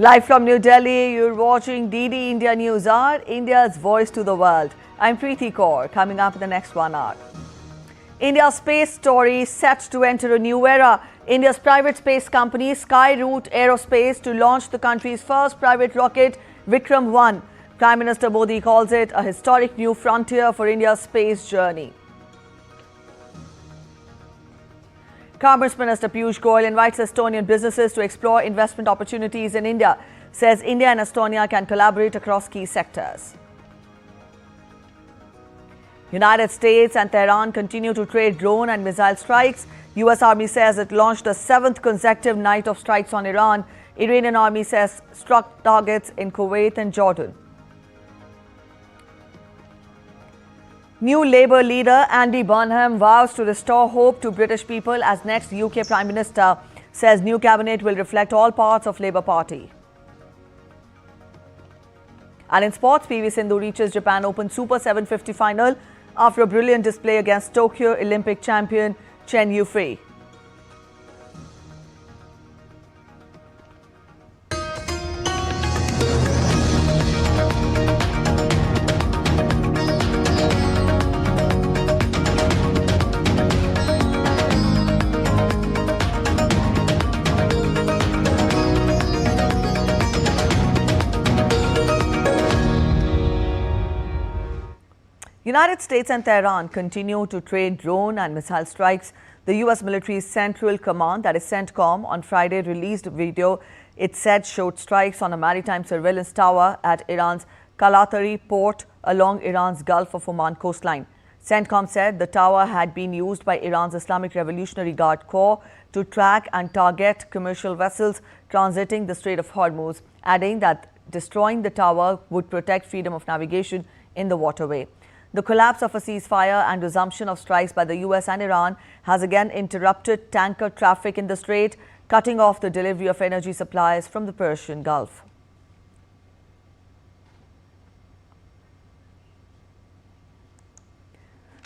Live from New Delhi, you're watching DD India Newshour, India's voice to the world. I'm Preeti Kaur. Coming up in the next 1 hour. India's space story set to enter a new era. India's private space company Skyroot Aerospace to launch the country's first private rocket, Vikram 1. Prime Minister Modi calls it a historic new frontier for India's space journey. Commerce Minister Piyush Goyal invites Estonian businesses to explore investment opportunities in India, says India and Estonia can collaborate across key sectors. United States and Tehran continue to trade drone and missile strikes. US Army says it launched a 7th consecutive night of strikes on Iran. Iranian Army says struck targets in Kuwait and Jordan. New Labour leader Andy Burnham vows to restore hope to British people as next UK Prime Minister, says new cabinet will reflect all parts of Labour Party. And in sports, PV Sindhu reaches Japan Open Super 750 final after a brilliant display against Tokyo Olympic champion Chen Yufei. United States and Tehran continue to trade drone and missile strikes. The U.S. military's Central Command, that is CENTCOM, on Friday released a video it said showed strikes on a maritime surveillance tower at Iran's Kalatari port along Iran's Gulf of Oman coastline. CENTCOM said the tower had been used by Iran's Islamic Revolutionary Guard Corps to track and target commercial vessels transiting the Strait of Hormuz, adding that destroying the tower would protect freedom of navigation in the waterway. The collapse of a ceasefire and resumption of strikes by the US and Iran has again interrupted tanker traffic in the strait, cutting off the delivery of energy supplies from the Persian Gulf.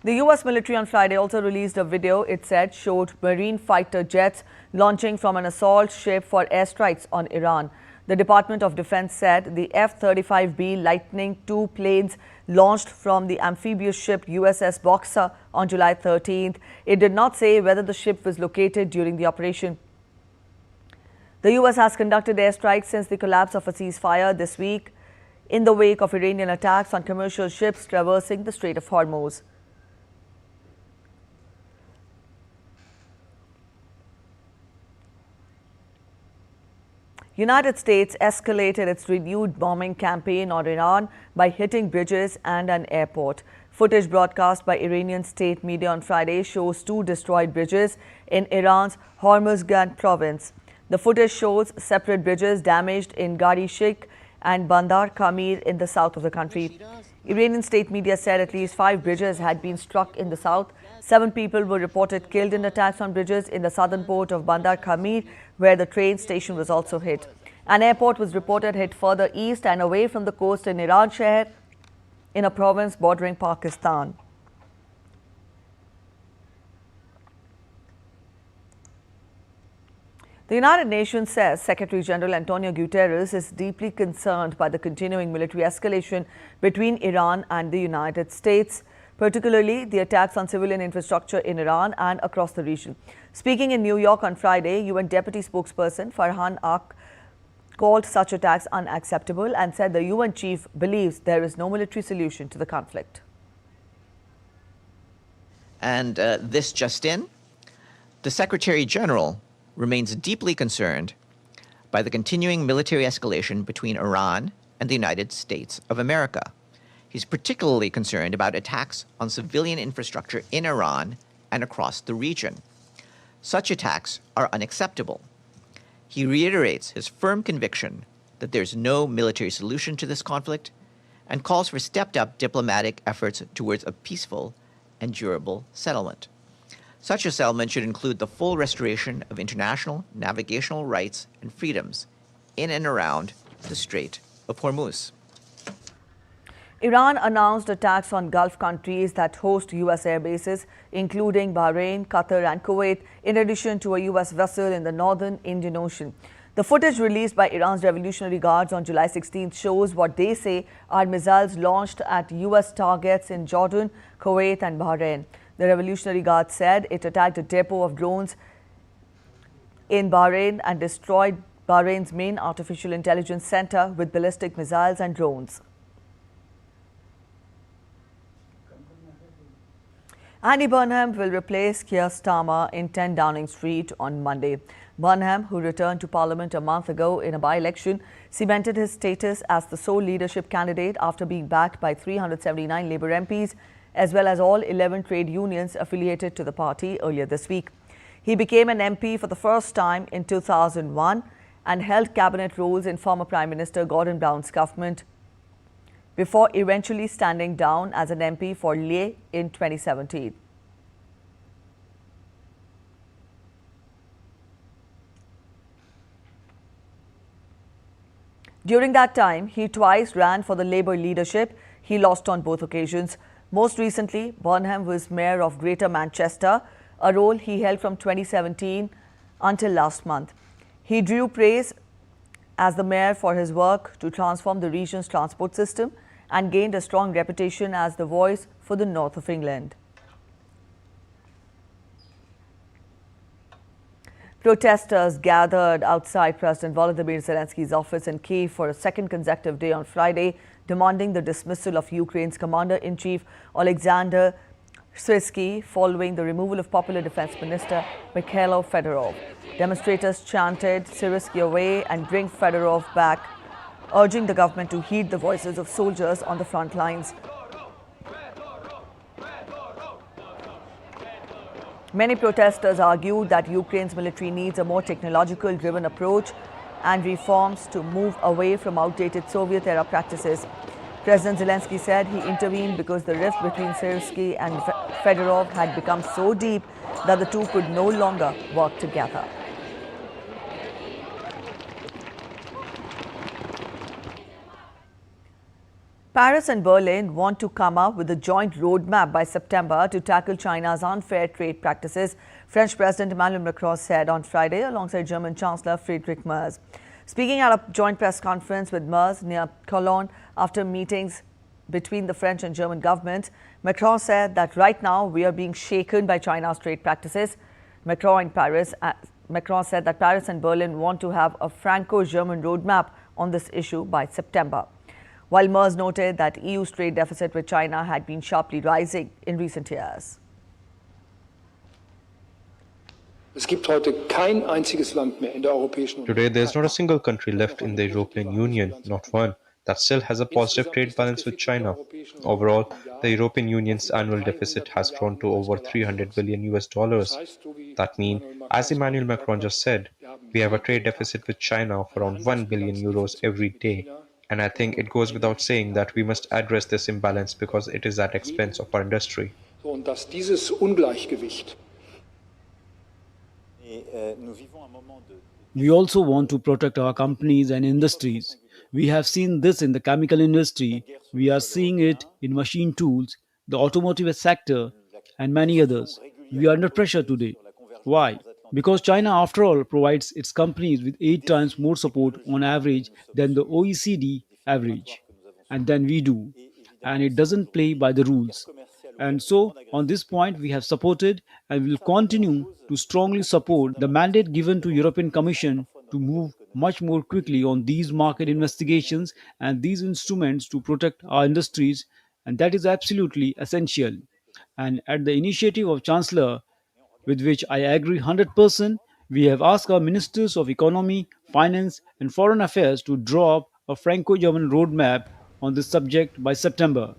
The US military on Friday also released a video it said showed marine fighter jets launching from an assault ship for airstrikes on Iran. The Department of Defense said the F-35B Lightning II planes launched from the amphibious ship USS Boxer on July 13th. It did not say whether the ship was located during the operation. The US has conducted airstrikes since the collapse of a ceasefire this week in the wake of Iranian attacks on commercial ships traversing the Strait of Hormuz. United States escalated its renewed bombing campaign on Iran by hitting bridges and an airport. Footage broadcast by Iranian state media on Friday shows 2 destroyed bridges in Iran's Hormuzgan province. The footage shows separate bridges damaged in Gari Sheikh and Bandar Kamir in the south of the country. Iranian state media said at least 5 bridges had been struck in the south. 7 people were reported killed in attacks on bridges in the southern port of Bandar Kamir, where the train station was also hit. An airport was reported hit further east and away from the coast in Iran Sheher, in a province bordering Pakistan. The United Nations says Secretary General Antonio Guterres is deeply concerned by the continuing military escalation between Iran and the United States, particularly the attacks on civilian infrastructure in Iran and across the region. Speaking in New York on Friday, UN Deputy Spokesperson Farhan Ak called such attacks unacceptable and said the UN chief believes there is no military solution to the conflict. And this just in, the Secretary General remains deeply concerned by the continuing military escalation between Iran and the United States of America. He's particularly concerned about attacks on civilian infrastructure in Iran and across the region. Such attacks are unacceptable. He reiterates his firm conviction that there's no military solution to this conflict and calls for stepped-up diplomatic efforts towards a peaceful and durable settlement. Such a settlement should include the full restoration of international navigational rights and freedoms in and around the Strait of Hormuz. Iran announced attacks on Gulf countries that host U.S. air bases, including Bahrain, Qatar and Kuwait, in addition to a U.S. vessel in the northern Indian Ocean. The footage released by Iran's Revolutionary Guards on July 16th shows what they say are missiles launched at U.S. targets in Jordan, Kuwait and Bahrain. The Revolutionary Guards said it attacked a depot of drones in Bahrain and destroyed Bahrain's main artificial intelligence center with ballistic missiles and drones. Andy Burnham will replace Keir Starmer in 10 Downing Street on Monday. Burnham, who returned to Parliament a month ago in a by-election, cemented his status as the sole leadership candidate after being backed by 379 Labour MPs, as well as all 11 trade unions affiliated to the party earlier this week. He became an MP for the first time in 2001 and held cabinet roles in former Prime Minister Gordon Brown's government before eventually standing down as an MP for Leh in 2017. During that time, he twice ran for the Labour leadership. He lost on both occasions. Most recently, Burnham was Mayor of Greater Manchester, a role he held from 2017 until last month. He drew praise as the mayor for his work to transform the region's transport system and gained a strong reputation as the voice for the north of England. Protesters gathered outside President Volodymyr Zelensky's office in Kyiv for a second consecutive day on Friday, demanding the dismissal of Ukraine's Commander-in-Chief Alexander Syrsky following the removal of Popular Defense Minister Mikhailo Fedorov. Demonstrators chanted "Syrsky away" and "Bring Fedorov back," urging the government to heed the voices of soldiers on the front lines. Many protesters argued that Ukraine's military needs a more technological-driven approach and reforms to move away from outdated Soviet-era practices. President Zelensky said he intervened because the rift between Syrsky and Fedorov had become so deep that the two could no longer work together. Paris and Berlin want to come up with a joint roadmap by September to tackle China's unfair trade practices, French President Emmanuel Macron said on Friday alongside German Chancellor Friedrich Merz. Speaking at a joint press conference with Merz near Cologne after meetings between the French and German governments, Macron said that right now we are being shaken by China's trade practices. Macron said that Paris and Berlin want to have a Franco-German roadmap on this issue by September, while Merz noted that EU's trade deficit with China had been sharply rising in recent years. Today, there is not a single country left in the European Union, not one, that still has a positive trade balance with China. Overall, the European Union's annual deficit has grown to over 300 billion US dollars. That means, as Emmanuel Macron just said, we have a trade deficit with China of around 1 billion euros every day. And I think it goes without saying that we must address this imbalance because it is at the expense of our industry. We also want to protect our companies and industries. We have seen this in the chemical industry. We are seeing it in machine tools, the automotive sector, and many others. We are under pressure today. Why? Because China, after all, provides its companies with 8 times more support on average than the OECD average, and then we do. And it doesn't play by the rules. And so, on this point, we have supported and will continue to strongly support the mandate given to European Commission to move much more quickly on these market investigations and these instruments to protect our industries, and that is absolutely essential. And at the initiative of Chancellor, with which I agree 100%, we have asked our ministers of economy, finance, and foreign affairs to draw up a Franco-German roadmap on this subject by September.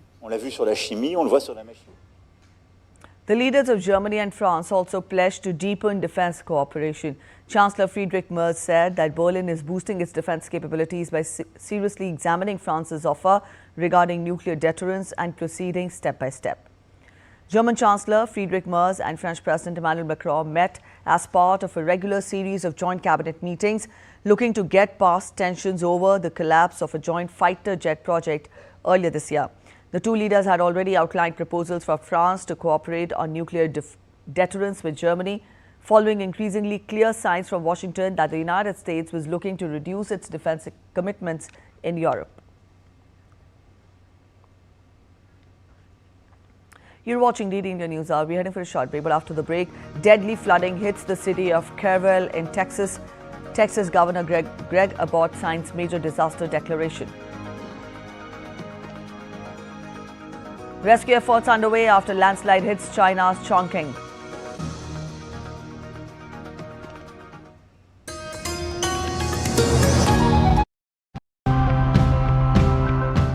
The leaders of Germany and France also pledged to deepen defense cooperation. Chancellor Friedrich Merz said that Berlin is boosting its defense capabilities by seriously examining France's offer regarding nuclear deterrence and proceeding step by step. German Chancellor Friedrich Merz and French President Emmanuel Macron met as part of a regular series of joint cabinet meetings looking to get past tensions over the collapse of a joint fighter jet project earlier this year. The two leaders had already outlined proposals for France to cooperate on nuclear deterrence with Germany. following increasingly clear signs from Washington that the United States was looking to reduce its defense commitments in Europe. You're watching DD India News Hour. We're heading for a short break, but after the break, deadly flooding hits the city of Goyal in Texas. Texas Governor Greg Abbott signs major disaster declaration. Rescue efforts underway after landslide hits China's Chongqing.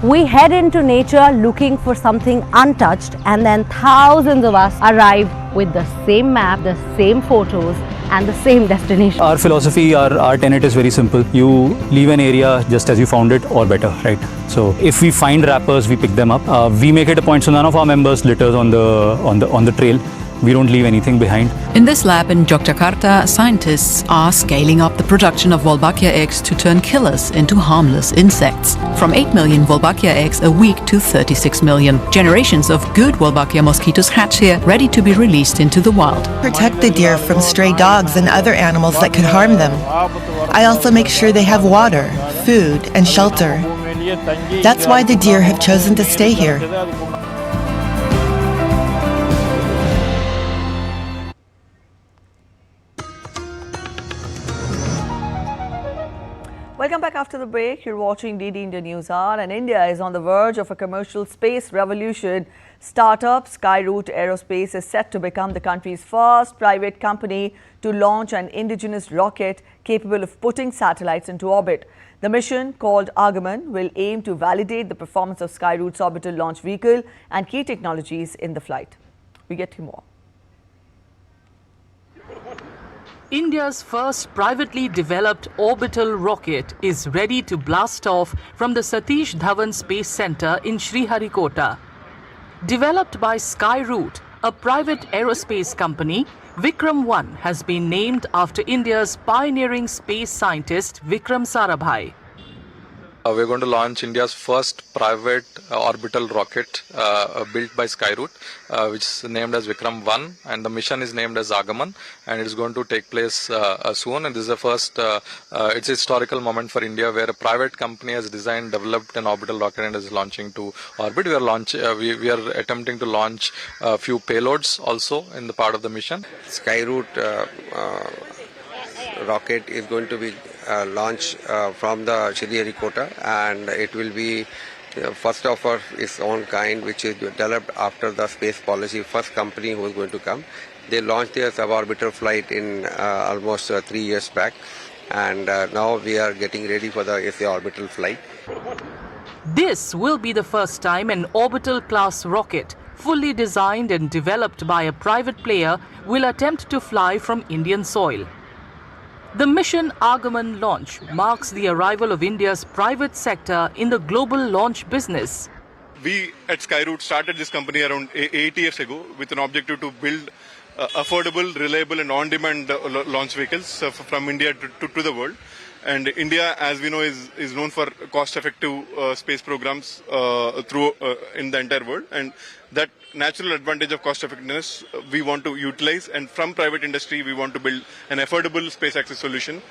We head into nature looking for something untouched, and then thousands of us arrive with the same map, the same photos and the same destination. Our philosophy, our tenet is very simple. You leave an area just as you found it or better, right? So if we find wrappers, we pick them up. We make it a point so none of our members litters on the trail. We don't leave anything behind. In this lab in Yogyakarta, scientists are scaling up the production of Wolbachia eggs to turn killers into harmless insects. From 8 million Wolbachia eggs a week to 36 million. Generations of good Wolbachia mosquitoes hatch here, ready to be released into the wild. Protect the deer from stray dogs and other animals that could harm them. I also make sure they have water, food, and shelter. That's why the deer have chosen to stay here. Welcome back after the break. You're watching DD India News Hour, and India is on the verge of a commercial space revolution. Startup Skyroot Aerospace is set to become the country's first private company to launch an indigenous rocket capable of putting satellites into orbit. The mission, called Agaman, will aim to validate the performance of Skyroot's orbital launch vehicle and key technologies in the flight. We get to more. India's first privately developed orbital rocket is ready to blast off from the Satish Dhawan Space Centre in Sriharikota. Developed by Skyroot, a private aerospace company, Vikram 1 has been named after India's pioneering space scientist Vikram Sarabhai. We're going to launch India's first private orbital rocket built by Skyroot, which is named as Vikram 1, and the mission is named as Agaman, and it is going to take place soon. And this is the first, it's a historical moment for India where a private company has designed, developed an orbital rocket and is launching to orbit. We are attempting to launch a few payloads also in the part of the mission. Skyroot rocket is going to be launched from the Sriharikota, and it will be first of its own kind, which is developed after the space policy. First company who is going to come. They launched their suborbital flight in almost 3 years back, and now we are getting ready for the orbital flight. This will be the first time an orbital class rocket, fully designed and developed by a private player, will attempt to fly from Indian soil. The mission Agaman launch marks the arrival of India's private sector in the global launch business. We at Skyroot started this company around 8 years ago with an objective to build affordable, reliable and on-demand launch vehicles from India to the world. And India, as we know, is known for cost-effective space programs in the entire world. And that natural advantage of cost-effectiveness we want to utilize. And from private industry, we want to build an affordable space access solution.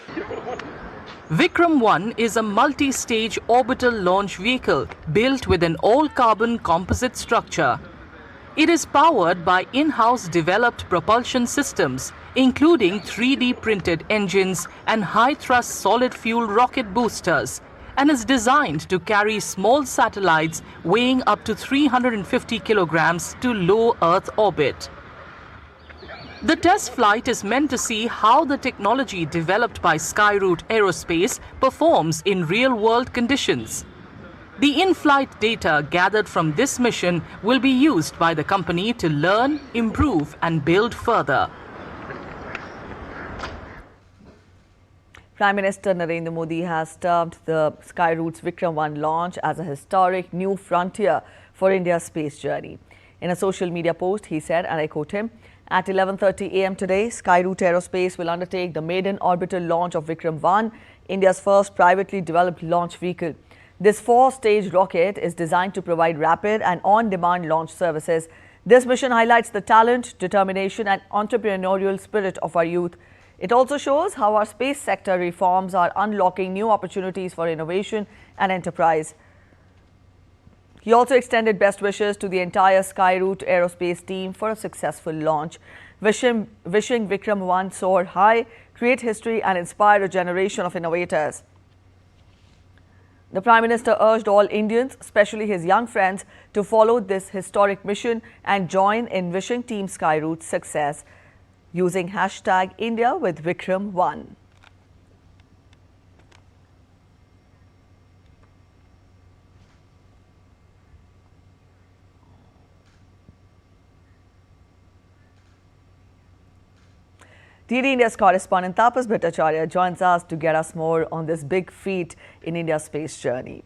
Vikram 1 is a multi-stage orbital launch vehicle built with an all-carbon composite structure. It is powered by in-house developed propulsion systems, including 3D printed engines and high-thrust solid-fuel rocket boosters, and is designed to carry small satellites weighing up to 350 kilograms to low Earth orbit. The test flight is meant to see how the technology developed by Skyroot Aerospace performs in real-world conditions. The in-flight data gathered from this mission will be used by the company to learn, improve and build further. Prime Minister Narendra Modi has termed the Skyroot's Vikram 1 launch as a historic new frontier for India's space journey. In a social media post, he said, and I quote him, "At 11:30 a.m. today, Skyroot Aerospace will undertake the maiden orbital launch of Vikram 1, India's first privately developed launch vehicle. This 4-stage rocket is designed to provide rapid and on-demand launch services This mission highlights the talent, determination and entrepreneurial spirit of our youth. It also shows how our space sector reforms are unlocking new opportunities for innovation and enterprise. He also extended best wishes to the entire Skyroot aerospace team for a successful launch, wishing Vikram 1 soar high, create history and inspire a generation of innovators. The Prime Minister urged all Indians, especially his young friends, to follow this historic mission and join in wishing Team Skyroot success using hashtag India with Vikram 1. DD India's correspondent Tapas Bhattacharya joins us to get us more on this big feat in India's space journey.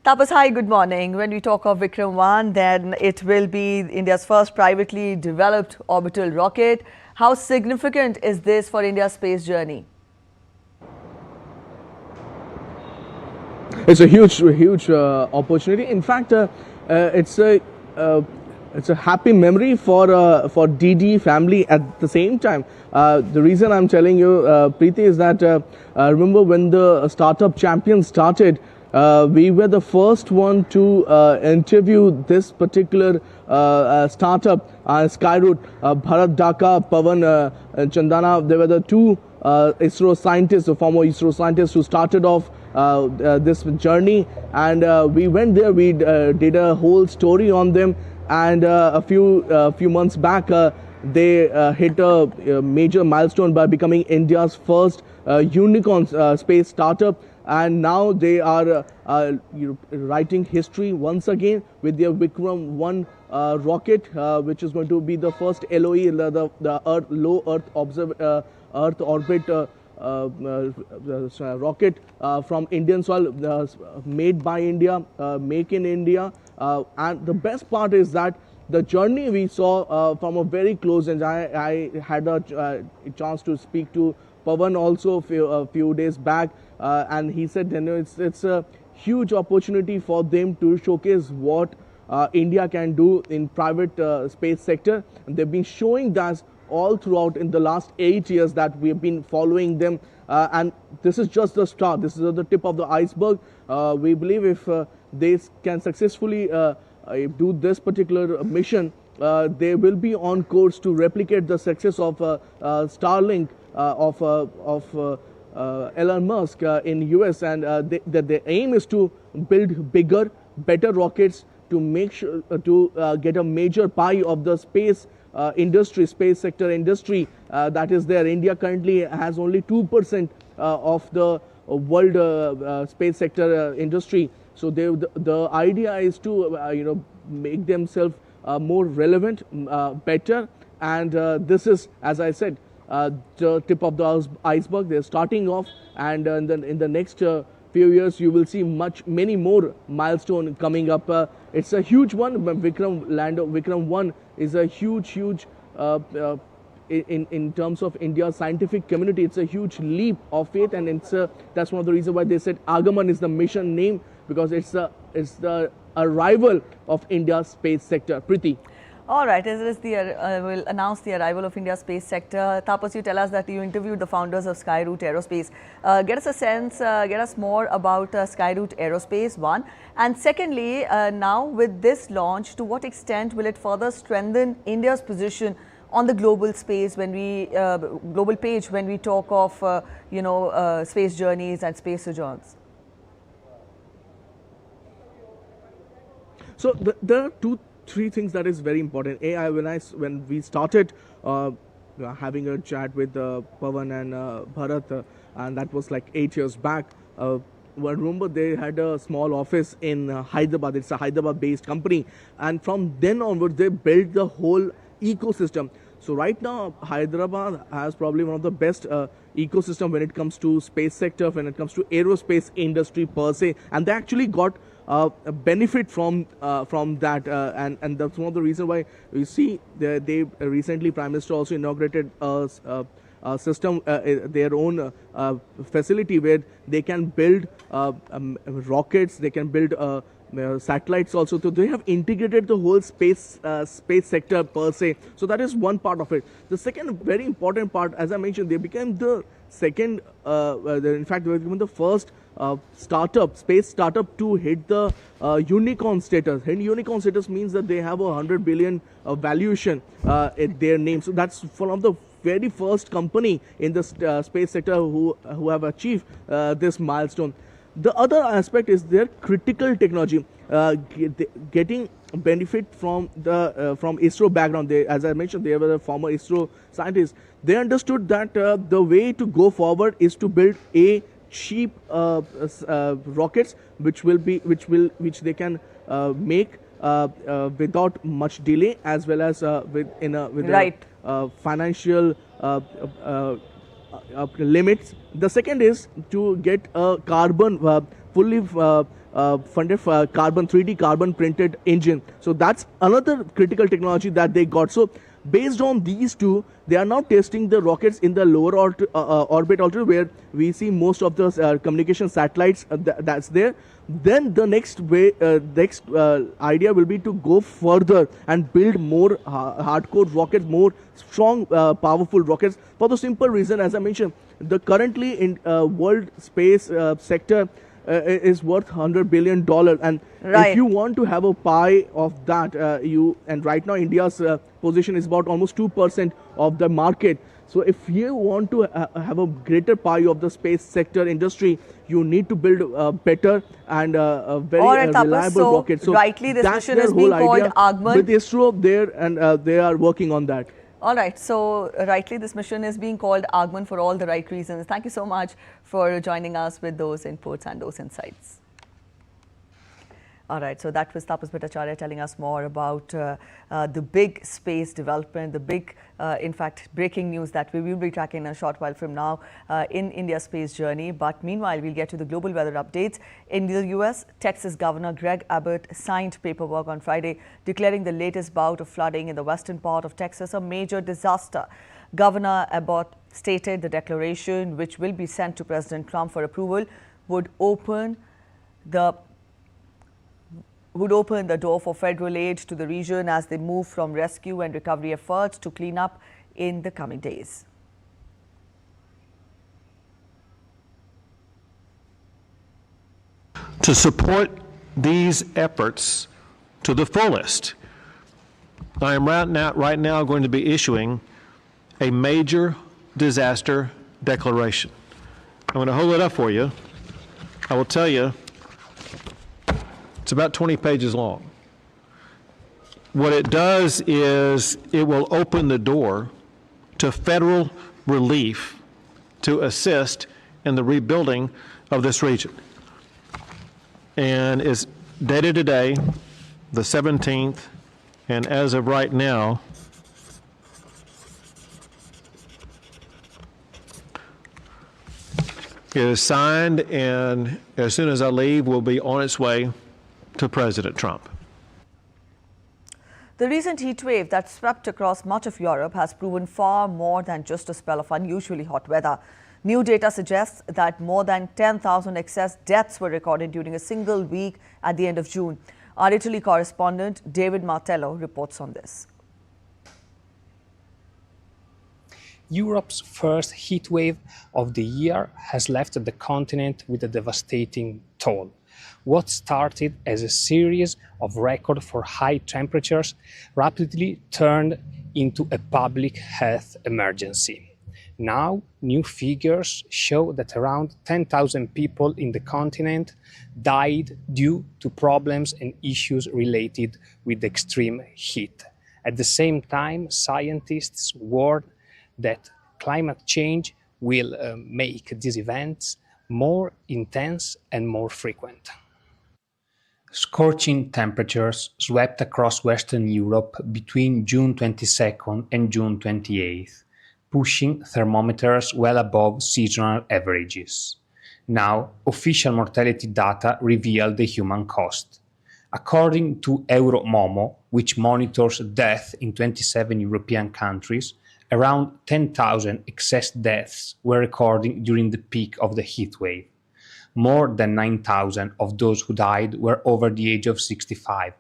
Tapas, hi, good morning. When we talk of Vikram 1, then it will be India's first privately developed orbital rocket. How significant is this for India's space journey? It's a huge opportunity. In fact, it's a happy memory for DD family at the same time. The reason I'm telling you, Preeti, is that remember when the startup champion started, we were the first one to interview this particular startup, Skyroot. Bharat Dhaka, Pavan Chandana, they were the two ISRO scientists, the former ISRO scientists who started off this journey, and we went there, we did a whole story on them. And a few months back, they hit a major milestone by becoming India's first unicorn space startup. And now they are writing history once again with their Vikram 1 rocket, which is going to be the first LOE, the low Earth orbit rocket from Indian soil, made by India, make in India. And the best part is that the journey we saw from a very close, and I had a chance to speak to Pavan also a few days back, and he said, you know, it's a huge opportunity for them to showcase what India can do in private space sector. And they've been showing that all throughout in the last 8 years that we have been following them, and this is just the start. This is the tip of the iceberg. We believe if they can successfully do this particular mission, they will be on course to replicate the success of Starlink of Elon Musk in US, and the aim is to build bigger, better rockets to make sure to get a major pie of the space industry, space sector industry that is there. India currently has only 2% of the world space sector industry. So the idea is to make themselves more relevant, better, and this is, as I said, the tip of the iceberg. They're starting off, and in the next few years you will see many more milestones coming up. It's a huge one. Vikram 1 is a huge in terms of India's scientific community. It's a huge leap of faith, and that's one of the reasons why they said Agaman is the mission name, because it's the arrival of India's space sector. Preeti. All right, as we'll announce the arrival of India's space sector. Tapas, you tell us that you interviewed the founders of Skyroot Aerospace. Get us a sense, get us more about Skyroot Aerospace, one. And secondly, now with this launch, to what extent will it further strengthen India's position on the global space global page when we talk of, space journeys and space sojourns? So there are three things that is very important. When we started having a chat with Pavan and Bharat, and that was like 8 years back. Remember, they had a small office in Hyderabad. It's a Hyderabad-based company, and from then onwards, they built the whole ecosystem. So right now, Hyderabad has probably one of the best ecosystem when it comes to space sector, when it comes to aerospace industry per se, and they actually got a benefit from that, and that's one of the reasons why we see they recently, Prime Minister also inaugurated a system, their own facility where they can build rockets, they can build satellites also. So they have integrated the whole space sector per se. So that is one part of it. The second very important part, as I mentioned, they became the second, in fact, they became the first space startup to hit the unicorn status. And unicorn status means that they have 100 billion valuation at their name. So that's one of the very first company in the space sector who have achieved this milestone. The other aspect is their critical technology, getting benefit from the from ISRO background. They, as I mentioned, they were a former ISRO scientist. They understood that the way to go forward is to build cheap rockets, which they can make without much delay, as well as with right. Financial limits. The second is to get a carbon fully funded carbon 3D carbon printed engine. So that's another critical technology that they got. So based on these two, they are now testing the rockets in the lower orbit also, where we see most of the communication satellites that's there. Then the next idea will be to go further and build more hardcore rockets, more strong, powerful rockets. For the simple reason, as I mentioned, the currently in world space sector is worth $100 billion, and right. if you want to have a pie of that, and right now India's position is about almost 2% of the market. So if you want to have a greater pie of the space sector industry, you need to build better and a very reliable rocket. So rightly this that's mission their is being whole called idea. Agman. With ISRO there, and they are working on that. All right, so rightly this mission is being called Agman for all the right reasons. Thank you so much for joining us with those inputs and those insights. All right, so that was Tapas Bhattacharya telling us more about the big space development, the big, in fact, breaking news that we will be tracking in a short while from now in India's space journey. But meanwhile, we'll get to the global weather updates. In the US, Texas Governor Greg Abbott signed paperwork on Friday declaring the latest bout of flooding in the western part of Texas a major disaster. Governor Abbott stated the declaration, which will be sent to President Trump for approval, would open the door for federal aid to the region as they move from rescue and recovery efforts to clean up in the coming days. To support these efforts to the fullest, I am right now going to be issuing a major disaster declaration. I'm going to hold it up for you. I will tell you, it's about 20 pages long. What it does is it will open the door to federal relief to assist in the rebuilding of this region. And it's dated today, the 17th, and as of right now, it is signed, and as soon as I leave, will be on its way to President Trump. The recent heat wave that swept across much of Europe has proven far more than just a spell of unusually hot weather. New data suggests that more than 10,000 excess deaths were recorded during a single week at the end of June. Our Italy correspondent David Martello reports on this. Europe's first heat wave of the year has left the continent with a devastating toll. What started as a series of records for high temperatures rapidly turned into a public health emergency. Now, new figures show that around 10,000 people in the continent died due to problems and issues related with extreme heat. At the same time, scientists warn that climate change will make these events more intense and more frequent. Scorching temperatures swept across Western Europe between June 22nd and June 28th, pushing thermometers well above seasonal averages. Now, official mortality data reveal the human cost. According to Euromomo, which monitors death in 27 European countries, around 10,000 excess deaths were recorded during the peak of the heat wave. More than 9,000 of those who died were over the age of 65,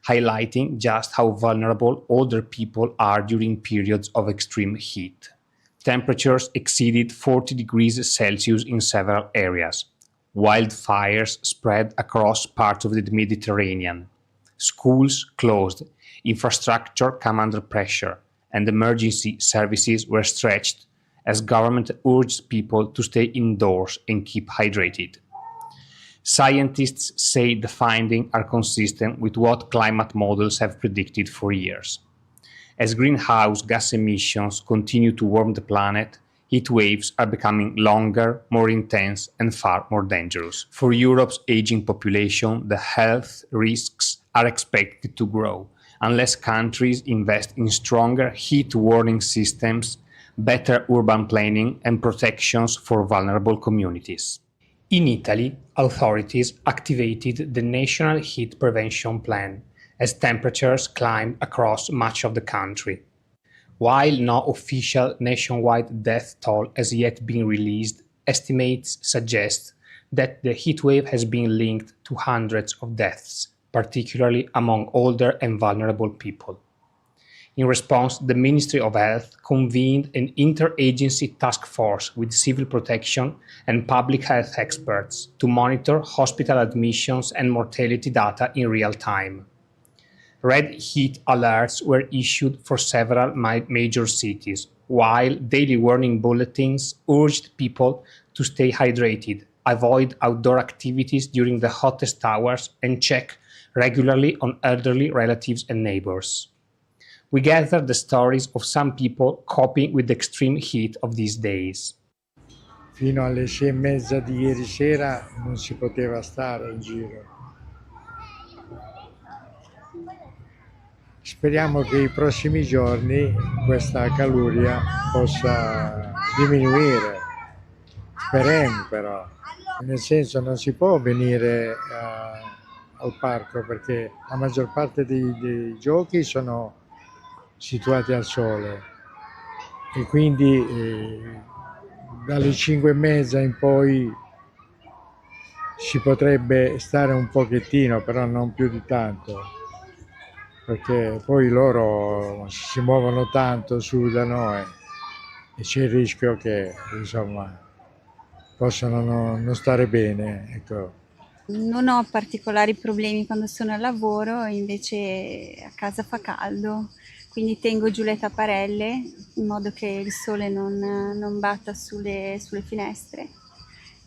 highlighting just how vulnerable older people are during periods of extreme heat. Temperatures exceeded 40 degrees Celsius in several areas. Wildfires spread across parts of the Mediterranean. Schools closed, infrastructure came under pressure, and emergency services were stretched as government urged people to stay indoors and keep hydrated. Scientists say the findings are consistent with what climate models have predicted for years. As greenhouse gas emissions continue to warm the planet, heat waves are becoming longer, more intense, and far more dangerous. For Europe's aging population, the health risks are expected to grow unless countries invest in stronger heat warning systems, better urban planning, and protections for vulnerable communities. In Italy, authorities activated the National Heat Prevention Plan as temperatures climbed across much of the country. While no official nationwide death toll has yet been released, estimates suggest that the heatwave has been linked to hundreds of deaths, particularly among older and vulnerable people. In response, the Ministry of Health convened an interagency task force with civil protection and public health experts to monitor hospital admissions and mortality data in real time. Red heat alerts were issued for several major cities, while daily warning bulletins urged people to stay hydrated, avoid outdoor activities during the hottest hours, and check regularly on elderly relatives and neighbors. We gathered the stories of some people coping with the extreme heat of these days. Fino alle 6:30 di ieri sera non si poteva stare in giro. Speriamo che i prossimi giorni questa caluria possa diminuire. Speriamo però. Nel senso non si può venire al parco perché la maggior parte dei giochi sono situati al sole e quindi dalle 5:30 in poi si potrebbe stare un pochettino, però non più di tanto, perché poi loro si muovono tanto, sudano e c'è il rischio che insomma possano non stare bene, ecco. Non ho particolari problemi quando sono al lavoro, invece a casa fa caldo, quindi tengo giù le tapparelle in modo che il sole non batta sulle finestre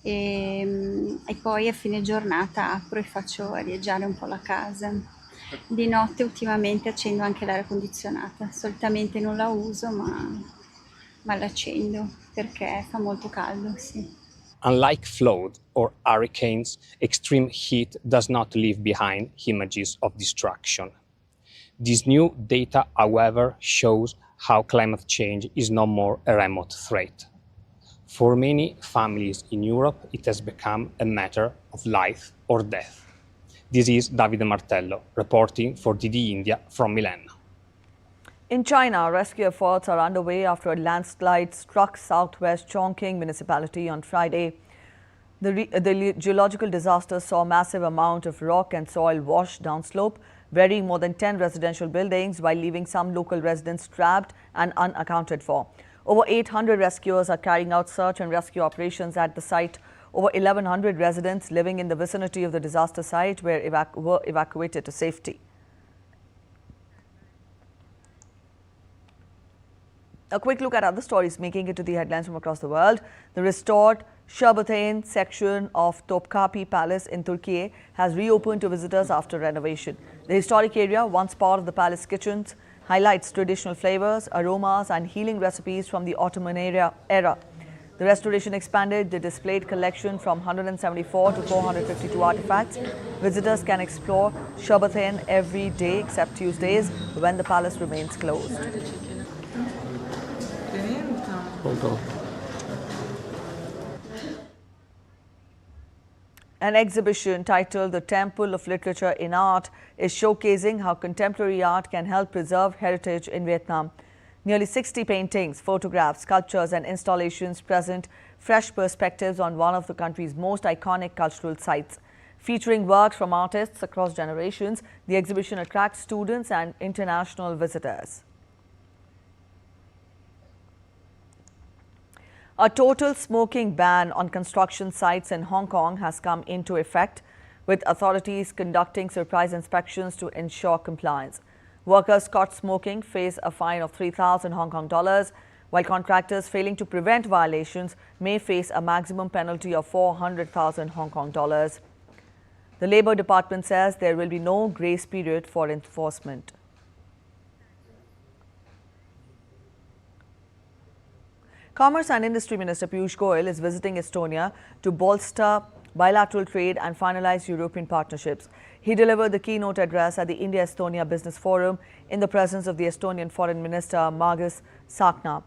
e poi a fine giornata apro e faccio arieggiare un po' la casa. Di notte ultimamente accendo anche l'aria condizionata, solitamente non la uso ma l'accendo perché fa molto caldo, sì. Unlike flood or hurricanes, extreme heat does not leave behind images of destruction. This new data, however, shows how climate change is no more a remote threat. For many families in Europe, it has become a matter of life or death. This is Davide Martello, reporting for DD India from Milan. In China, rescue efforts are underway after a landslide struck southwest Chongqing municipality on Friday. The geological disaster saw a massive amount of rock and soil wash downslope, burying more than 10 residential buildings while leaving some local residents trapped and unaccounted for. Over 800 rescuers are carrying out search and rescue operations at the site. Over 1,100 residents living in the vicinity of the disaster site were evacuated to safety. A quick look at other stories making it to the headlines from across the world. The restored Sherbatane section of Topkapi Palace in Turkey has reopened to visitors after renovation. The historic area, once part of the palace kitchens, highlights traditional flavors, aromas and healing recipes from the Ottoman era. The restoration expanded the displayed collection from 174 to 452 artifacts. Visitors can explore Sherbatane every day except Tuesdays when the palace remains closed. An exhibition titled The Temple of Literature in Art is showcasing how contemporary art can help preserve heritage in Vietnam. Nearly 60 paintings, photographs, sculptures and installations present fresh perspectives on one of the country's most iconic cultural sites. Featuring works from artists across generations, the exhibition attracts students and international visitors. A total smoking ban on construction sites in Hong Kong has come into effect, with authorities conducting surprise inspections to ensure compliance. Workers caught smoking face a fine of 3,000 Hong Kong dollars, while contractors failing to prevent violations may face a maximum penalty of 400,000 Hong Kong dollars. The Labour Department says there will be no grace period for enforcement. Commerce and Industry Minister Piyush Goyal is visiting Estonia to bolster bilateral trade and finalize European partnerships. He delivered the keynote address at the India-Estonia Business Forum in the presence of the Estonian Foreign Minister Margus Tsahkna.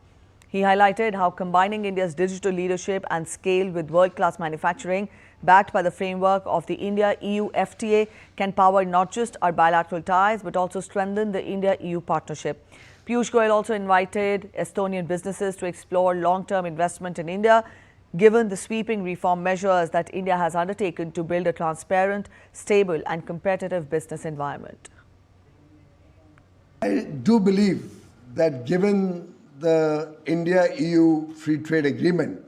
He highlighted how combining India's digital leadership and scale with world-class manufacturing, backed by the framework of the India-EU FTA, can power not just our bilateral ties but also strengthen the India-EU partnership. Piyush Goyal also invited Estonian businesses to explore long-term investment in India, given the sweeping reform measures that India has undertaken to build a transparent, stable and competitive business environment. I do believe that given the India-EU Free Trade Agreement,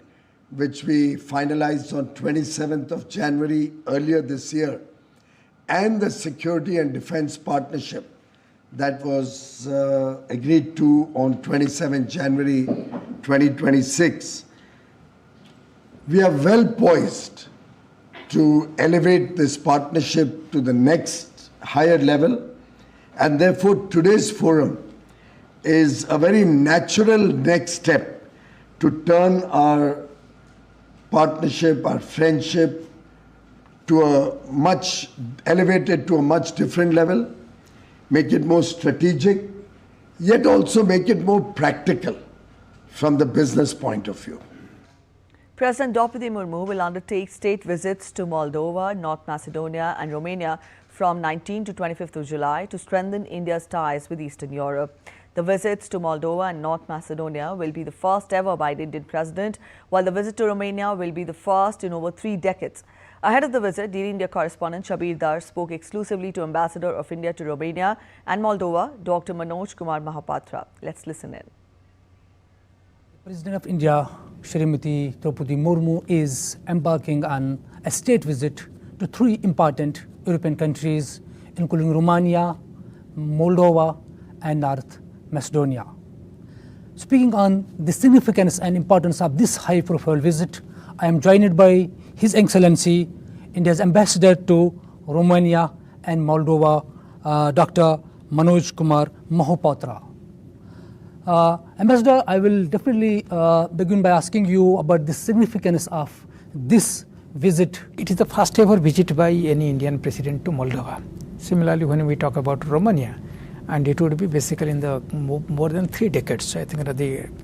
which we finalized on 27th of January earlier this year, and the Security and Defense Partnership that was agreed to on 27 January 2026, we are well poised to elevate this partnership to the next higher level, and therefore today's forum is a very natural next step to turn our partnership, our friendship to a much elevated to a much different level, make it more strategic, yet also make it more practical from the business point of view. President Draupadi Murmu will undertake state visits to Moldova, North Macedonia and Romania from 19 to 25th of July to strengthen India's ties with Eastern Europe. The visits to Moldova and North Macedonia will be the first ever by the Indian president, while the visit to Romania will be the first in over 3 decades. Ahead of the visit, DD India correspondent Shabir Dar spoke exclusively to Ambassador of India to Romania and Moldova, Dr. Manoj Kumar Mahapatra. Let's listen in. President of India, Shrimati Draupadi Murmu, is embarking on a state visit to 3 important European countries, including Romania, Moldova and North Macedonia. Speaking on the significance and importance of this high-profile visit, I am joined by His Excellency, India's Ambassador to Romania and Moldova, Dr. Manoj Kumar Mahapatra. Ambassador, I will definitely begin by asking you about the significance of this visit. It is the first ever visit by any Indian president to Moldova. Similarly, when we talk about Romania, and it would be basically in the more than 3 decades. I think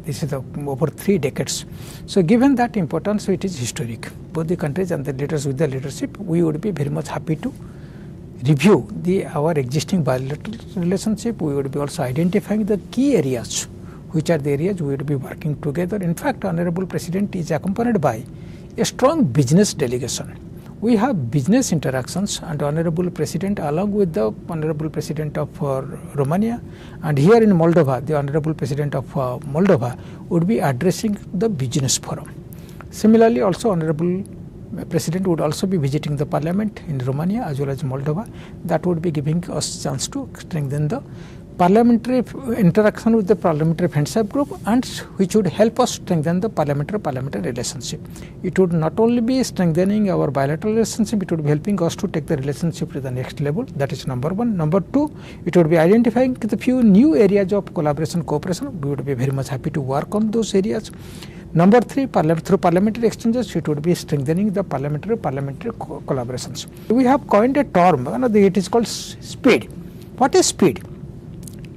this is over 3 decades. So given that importance, it is historic. Both the countries and the leaders with the leadership, we would be very much happy to review our existing bilateral relationship. We would be also identifying the key areas, which are the areas we would be working together. In fact, Honorable President is accompanied by a strong business delegation. We have business interactions, and Honorable President, along with the Honorable President of Romania, and here in Moldova, the Honorable President of Moldova would be addressing the business forum. Similarly, also Honorable President would also be visiting the Parliament in Romania as well as Moldova. That would be giving us chance to strengthen the parliamentary interaction with the parliamentary friendship group, and which would help us strengthen the parliamentary relationship. It would not only be strengthening our bilateral relationship, it would be helping us to take the relationship to the next level. That is number 1. Number 2, it would be identifying the few new areas of collaboration, cooperation. We would be very much happy to work on those areas. Number 3, through parliamentary exchanges, it would be strengthening the parliamentary collaborations. We have coined a term, it is called speed. What is speed?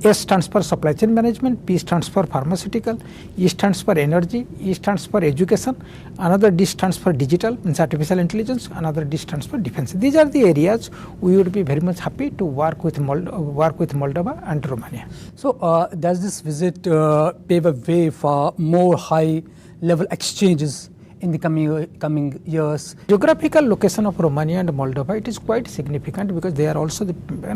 S stands for supply chain management, P stands for pharmaceutical, E stands for energy, E stands for education, another D stands for digital, means artificial intelligence, another D stands for defense. These are the areas we would be very much happy to work with Moldova and Romania. So does this visit pave a way for more high-level exchanges in the coming years? Geographical location of Romania and Moldova, it is quite significant because they are also the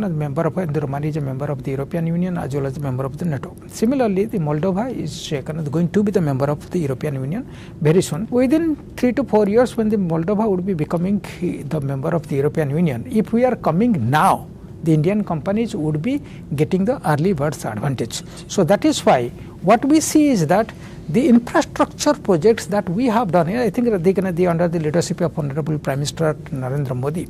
member of Romania is a member of the European Union as well as a member of the NATO. Similarly, the Moldova is going to be the member of the European Union very soon. Within 3 to 4 years, when the Moldova would be becoming the member of the European Union, if we are coming now, the Indian companies would be getting the early birds advantage. So that is why what we see is that the infrastructure projects that we have done, I think under the leadership of Honorable Prime Minister Narendra Modi,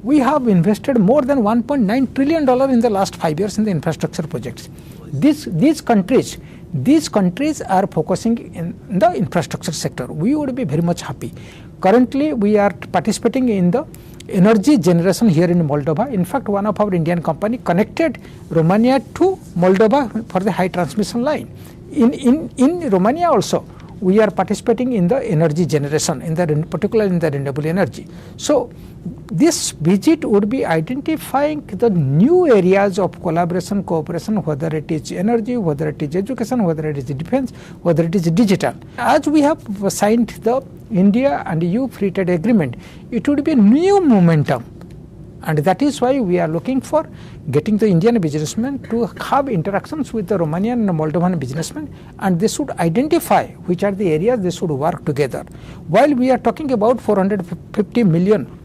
we have invested more than $1.9 trillion in the last 5 years in the infrastructure projects. These countries are focusing in the infrastructure sector. We would be very much happy. Currently, we are participating in the energy generation here in Moldova. In fact, one of our Indian company connected Romania to Moldova for the high transmission line. In Romania also, we are participating in the energy generation, particularly in the renewable energy. So this visit would be identifying the new areas of collaboration, cooperation, whether it is energy, whether it is education, whether it is defense, whether it is digital. As we have signed the India and EU Free Trade Agreement, it would be a new momentum. And that is why we are looking for getting the Indian businessmen to have interactions with the Romanian and Moldovan businessmen, and they should identify which are the areas they should work together. While we are talking about 450 million,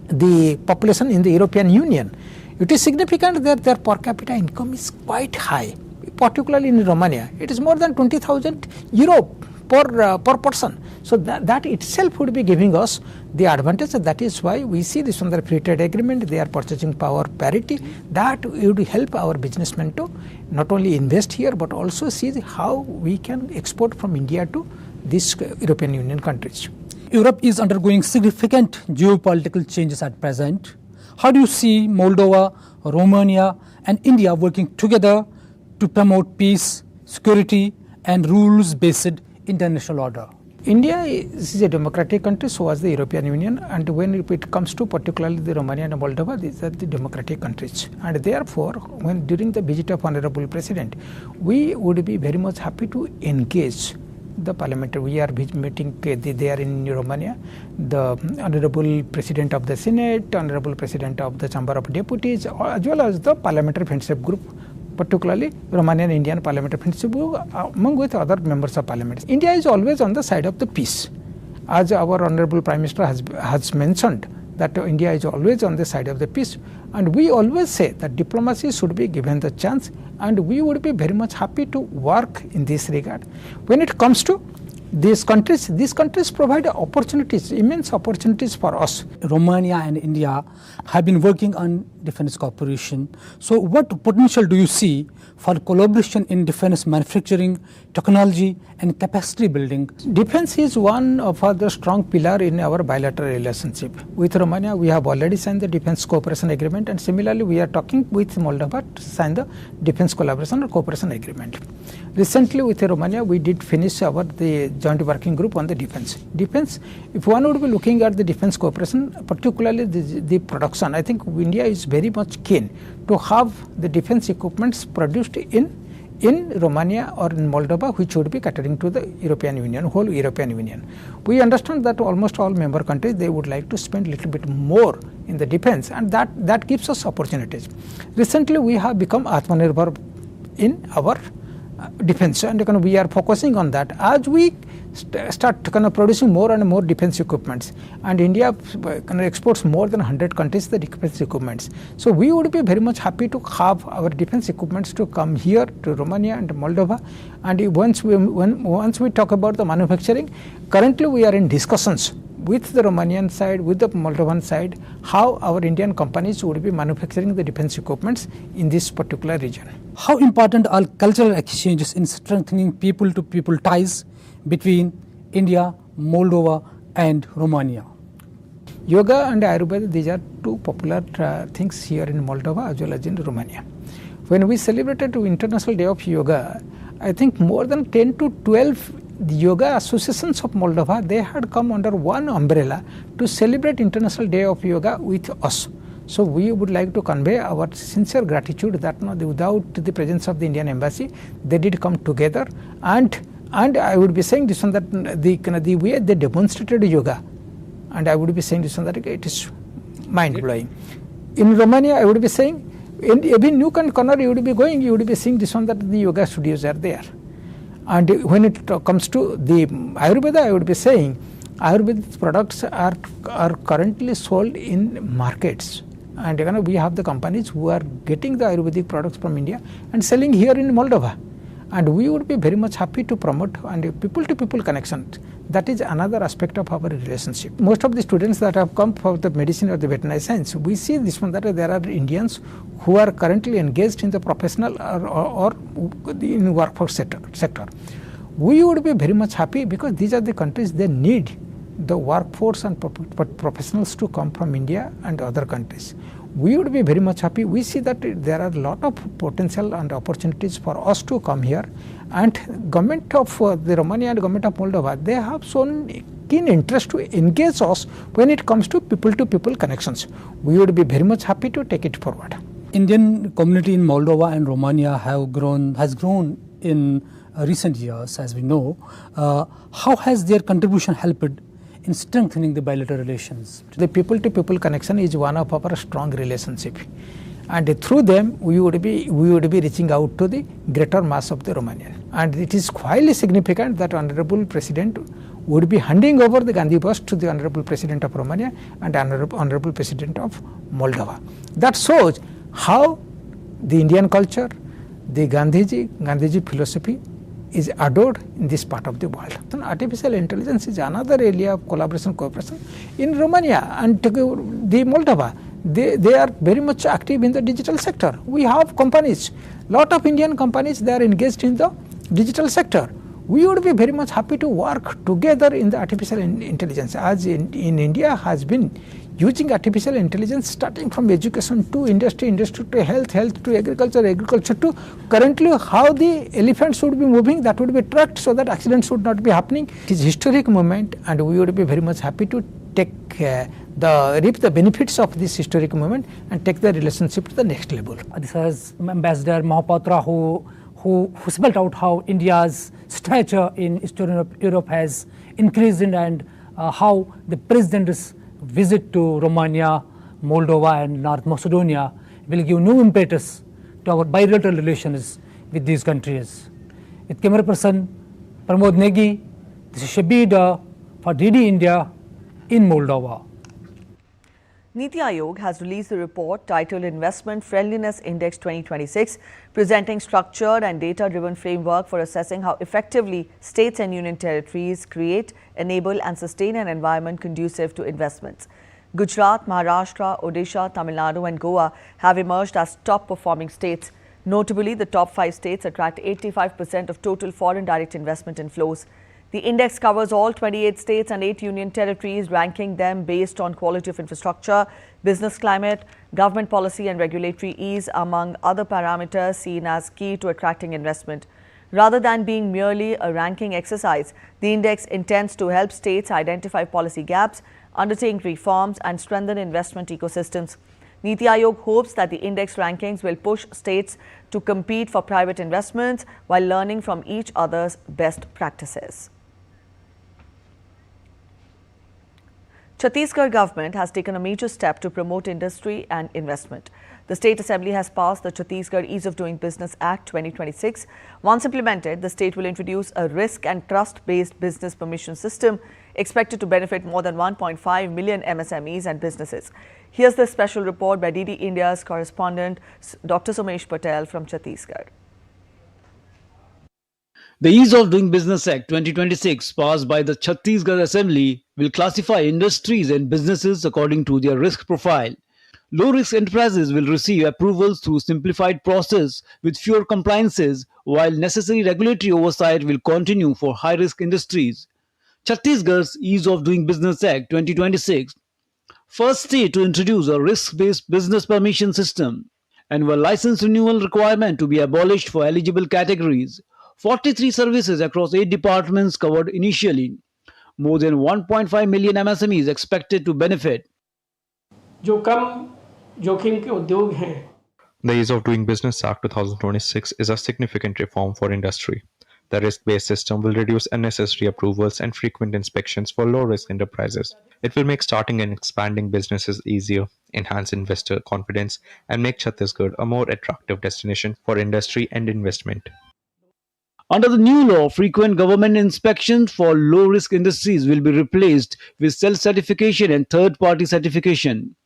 the population in the European Union, it is significant that their per capita income is quite high, particularly in Romania. It is more than 20,000 euro per person. So that itself would be giving us the advantage. That is why we see this on the free trade agreement. They are purchasing power parity. That would help our businessmen to not only invest here but also see how we can export from India to these European Union countries. Europe is undergoing significant geopolitical changes at present. How do you see Moldova, Romania and India working together to promote peace, security and rules-based international order? India is a democratic country, so was the European Union, and when it comes to particularly the Romania and Moldova, these are the democratic countries. And therefore, when during the visit of Honorable President, we would be very much happy to engage the parliament. We are meeting there in Romania, the Honorable President of the Senate, Honorable President of the Chamber of Deputies, as well as the Parliamentary Friendship Group, particularly Romanian Indian Parliamentary Friendship Group, among with other members of Parliament. India is always on the side of the peace. As our Honorable Prime Minister has mentioned, that India is always on the side of the peace, and we always say that diplomacy should be given the chance, and we would be very much happy to work in this regard. When it comes to these countries provide opportunities, immense opportunities for us. Romania and India have been working on defense cooperation. So what potential do you see for collaboration in defense manufacturing, technology and capacity building? Defense is one of the strong pillar in our bilateral relationship. With Romania, we have already signed the defense cooperation agreement, and similarly we are talking with Moldova to sign the defense collaboration or cooperation agreement. Recently with Romania, we did finish the joint working group on the defense. Defense, if one would be looking at the defense cooperation, particularly the production, I think India is very much keen to have the defense equipments produced in Romania or in Moldova, which would be catering to the European Union, whole European Union. We understand that almost all member countries, they would like to spend a little bit more in the defense, and that gives us opportunities. Recently, we have become Atmanirbhar in our defense, and we are focusing on that. As we start producing more and more defense equipments, and India exports more than 100 countries the defense equipments. So we would be very much happy to have our defense equipments to come here to Romania and Moldova. And once we talk about the manufacturing, currently we are in discussions with the Romanian side, with the Moldovan side, how our Indian companies would be manufacturing the defense equipments in this particular region. How important are cultural exchanges in strengthening people-to-people ties between India, Moldova and Romania? Yoga and Ayurveda, these are two popular things here in Moldova as well as in Romania. when we celebrated the International Day of Yoga, I think more than 10 to 12 yoga associations of Moldova, they had come under one umbrella to celebrate International Day of Yoga with us. So we would like to convey our sincere gratitude that without the presence of the Indian Embassy, they did come together, and I would be saying this one that the way they demonstrated yoga, and I would be saying this one that it is mind blowing. In Romania, I would be saying in every nook and corner you would be going, you would be seeing this one that the yoga studios are there. And when it comes to the Ayurveda, I would be saying Ayurvedic products are currently sold in markets. And we have the companies who are getting the Ayurvedic products from India and selling here in Moldova. And we would be very much happy to promote and people-to-people connection. That is another aspect of our relationship. Most of the students that have come for the medicine or the veterinary science, we see this one that there are Indians who are currently engaged in the professional or in workforce sector. We would be very much happy because these are the countries they need the workforce and professionals to come from India and other countries. We would be very much happy. We see that there are a lot of potential and opportunities for us to come here, and government of the Romania and government of Moldova, they have shown keen interest to engage us when it comes to people-to-people connections. We would be very much happy to take it forward. Indian community in Moldova and Romania has grown in recent years, as we know. How has their contribution helped in strengthening the bilateral relations? The people-to-people connection is one of our strong relationship, and through them we would be reaching out to the greater mass of the Romanian. And it is highly significant that Honorable President would be handing over the Gandhi bust to the Honorable President of Romania and Honorable President of Moldova. That shows how the Indian culture, the Gandhiji philosophy is adored in this part of the world. Artificial intelligence is another area of collaboration, cooperation. In Romania and the Moldova, they are very much active in the digital sector. We have companies, lot of Indian companies, they are engaged in the digital sector. We would be very much happy to work together in the artificial intelligence, as in India has been using artificial intelligence starting from education to industry to health to agriculture to currently how the elephants would be moving, that would be tracked so that accidents would not be happening. It is a historic moment, and we would be very much happy to reap the benefits of this historic moment and take the relationship to the next level. This is Ambassador Mahapatra who spelled out how India's stature in Eastern Europe has increased and how the president's visit to Romania, Moldova and North Macedonia will give new impetus to our bilateral relations with these countries. With camera person Pramod Negi, this is Shabir for DD India in Moldova. Niti Aayog has released a report titled Investment Friendliness Index 2026, presenting structured and data-driven framework for assessing how effectively states and union territories create, enable and sustain an environment conducive to investments. Gujarat, Maharashtra, Odisha, Tamil Nadu and Goa have emerged as top-performing states. Notably, the top 5 states attract 85% of total foreign direct investment inflows. The index covers all 28 states and 8 union territories, ranking them based on quality of infrastructure, business climate, government policy and regulatory ease, among other parameters seen as key to attracting investment. Rather than being merely a ranking exercise, the index intends to help states identify policy gaps, undertake reforms and strengthen investment ecosystems. Niti Aayog hopes that the index rankings will push states to compete for private investments while learning from each other's best practices. Chhattisgarh government has taken a major step to promote industry and investment. The State Assembly has passed the Chhattisgarh Ease of Doing Business Act 2026. Once implemented, the state will introduce a risk and trust-based business permission system expected to benefit more than 1.5 million MSMEs and businesses. Here's the special report by DD India's correspondent Dr. Somesh Patel from Chhattisgarh. The Ease of Doing Business Act 2026 passed by the Chhattisgarh Assembly will classify industries and businesses according to their risk profile. Low-risk enterprises will receive approvals through simplified process with fewer compliances, while necessary regulatory oversight will continue for high-risk industries. Chhattisgarh's Ease of Doing Business Act 2026, first state to introduce a risk-based business permission system. Annual license renewal requirement to be abolished for eligible categories. 43 services across 8 departments covered initially. More than 1.5 million MSMEs expected to benefit. जो कम जोखिम के उद्योग हैं The Ease of Doing Business Act 2026 is a significant reform for industry. The risk-based system will reduce unnecessary approvals and frequent inspections for low-risk enterprises. It will make starting and expanding businesses easier, enhance investor confidence, and make Chhattisgarh a more attractive destination for industry and investment. Under the new law, frequent government inspections for low-risk industries will be replaced with self-certification and third-party certification.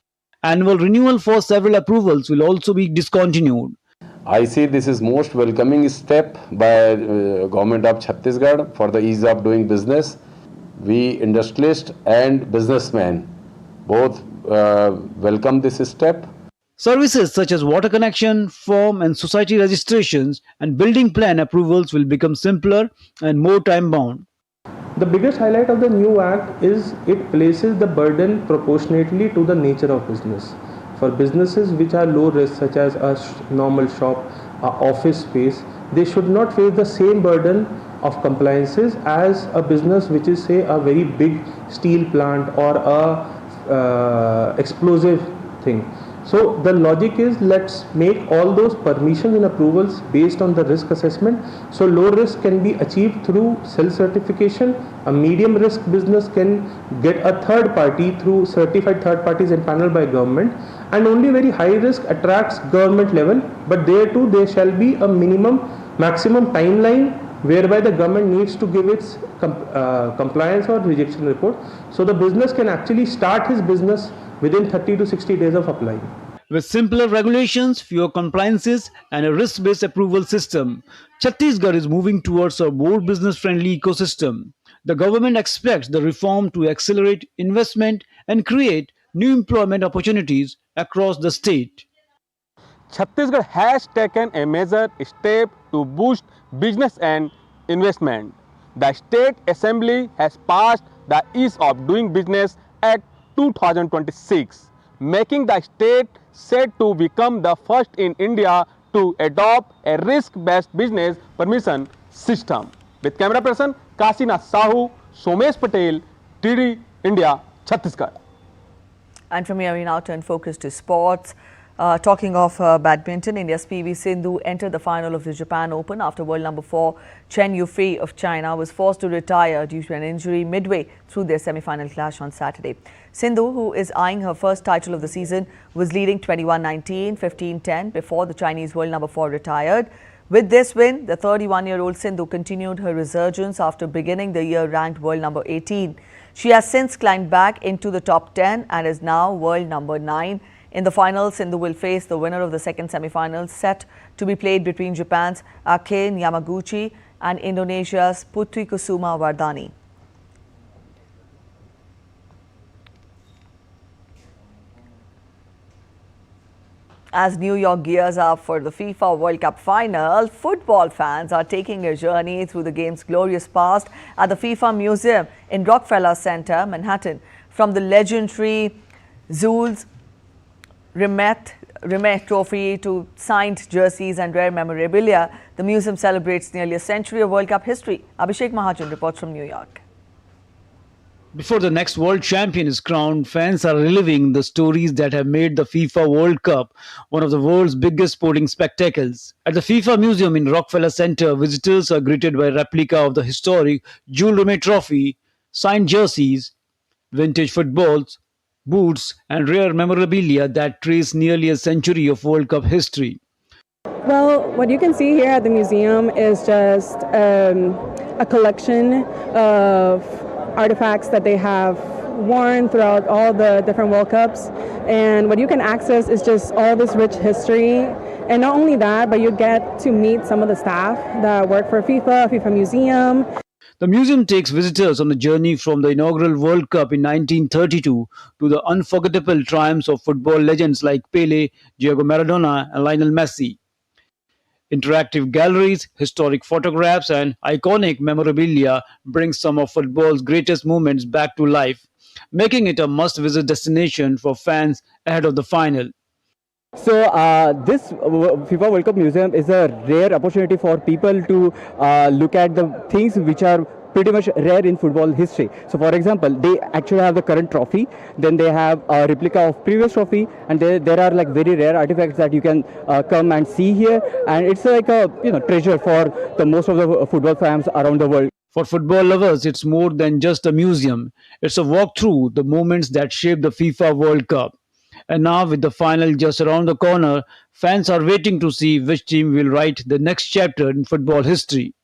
Annual renewal for several approvals will also be discontinued. I see this is most welcoming step by government of Chhattisgarh for the ease of doing business. We industrialists and businessmen both welcome this step. Services such as water connection, firm and society registrations, and building plan approvals will become simpler and more time-bound. The biggest highlight of the new act is it places the burden proportionately to the nature of business. For businesses which are low risk, such as a normal shop, a office space, they should not face the same burden of compliances as a business which is, say, a very big steel plant or a explosive thing. So the logic is, let's make all those permissions and approvals based on the risk assessment. So low risk can be achieved through self-certification. A medium risk business can get a third party through certified third parties empaneled by government. And only very high risk attracts government level. But there too there shall be a maximum timeline whereby the government needs to give its compliance or rejection report. So the business can actually start his business within 30 to 60 days of applying. With simpler regulations, fewer compliances, and a risk-based approval system, Chhattisgarh is moving towards a more business-friendly ecosystem. The government expects the reform to accelerate investment and create new employment opportunities across the state. Chhattisgarh has taken a major step to boost business and investment. The State Assembly has passed the Ease of Doing Business Act 2026, making the state set to become the first in India to adopt a risk-based business permission system. With camera person Kasina Sahu, Somesh Patel, TD India, Chhattisgarh. And from here we now turn focus to sports. Talking of badminton, India's PV Sindhu entered the final of the Japan Open after world number 4 Chen Yufei of China was forced to retire due to an injury midway through their semi-final clash on Saturday. Sindhu, who is eyeing her first title of the season, was leading 21-19, 15-10 before the Chinese world number 4 retired. With this win, the 31-year-old Sindhu continued her resurgence after beginning the year ranked world number 18. She has since climbed back into the top 10 and is now world number 9. In the final, Sindhu will face the winner of the second semi-final set to be played between Japan's Akane Yamaguchi and Indonesia's Putri Kusuma Wardani. As New York gears up for the FIFA World Cup final, football fans are taking a journey through the game's glorious past at the FIFA Museum in Rockefeller Center, Manhattan. From the legendary Zul's Rimet Trophy to signed jerseys and rare memorabilia, the museum celebrates nearly a century of World Cup history. Abhishek Mahajan reports from New York. Before the next world champion is crowned, fans are reliving the stories that have made the FIFA World Cup one of the world's biggest sporting spectacles. At the FIFA Museum in Rockefeller Center, visitors are greeted by a replica of the historic Jules Rimet Trophy, signed jerseys, vintage footballs, boots and rare memorabilia that trace nearly a century of World Cup history. Well, what you can see here at the museum is just a collection of artifacts that they have worn throughout all the different World Cups. And what you can access is just all this rich history. And not only that, but you get to meet some of the staff that work for FIFA Museum. The museum takes visitors on a journey from the inaugural World Cup in 1932 to the unforgettable triumphs of football legends like Pele, Diego Maradona and Lionel Messi. Interactive galleries, historic photographs and iconic memorabilia bring some of football's greatest moments back to life, making it a must-visit destination for fans ahead of the final. So this FIFA World Cup Museum is a rare opportunity for people to look at the things which are pretty much rare in football history. So for example, they actually have the current trophy, then they have a replica of previous trophy, and there are like very rare artifacts that you can come and see here, and it's like a treasure for the most of the football fans around the world. For football lovers, it's more than just a museum. It's a walk through the moments that shaped the FIFA World Cup. And now, with the final just around the corner, fans are waiting to see which team will write the next chapter in football history.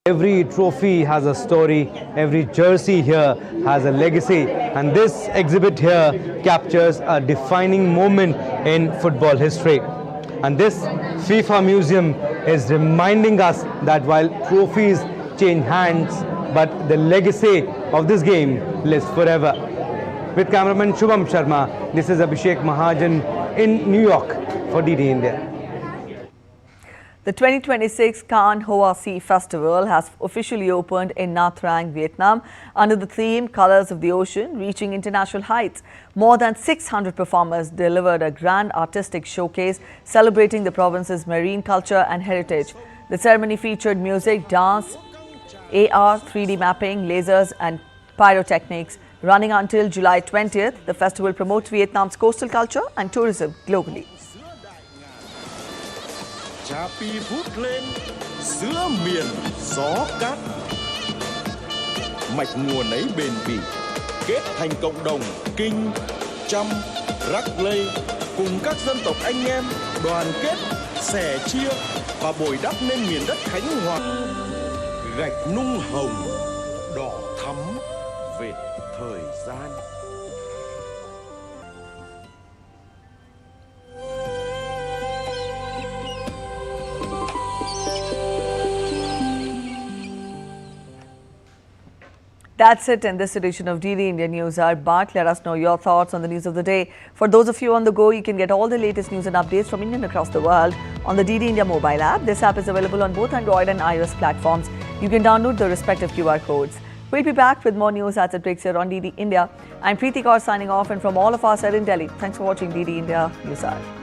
Every trophy has a story, every jersey here has a legacy, and this exhibit here captures a defining moment in football history. And this FIFA Museum is reminding us that while trophies change hands, but the legacy of this game lives forever. With cameraman Shubham Sharma, this is Abhishek Mahajan in New York for DD India. The 2026 Cannes Hoa Sea Festival has officially opened in Nha Trang, Vietnam, under the theme Colors of the Ocean, Reaching International Heights. More than 600 performers delivered a grand artistic showcase celebrating the province's marine culture and heritage. The ceremony featured music, dance, AR, 3D mapping, lasers and pyrotechnics. Running until July 20th, the festival promotes Vietnam's coastal culture and tourism globally. Chapi vút lên giữa miền gió cát, mạch nguồn ấy bền bỉ kết thành cộng đồng Kinh, Chăm, Rắc Lây cùng các dân tộc anh em đoàn kết sẻ chia và bồi đắp nên miền đất Khánh Hòa. Gạch nung hồng đỏ thắm vệt thời gian. That's it in this edition of DD India Newshour. But let us know your thoughts on the news of the day. For those of you on the go, you can get all the latest news and updates from India and across the world on the DD India mobile app. This app is available on both Android and iOS platforms. You can download the respective QR codes. We'll be back with more news as it breaks here on DD India. I'm Preeti Kaur signing off, and from all of us at in Delhi, thanks for watching DD India Newshour.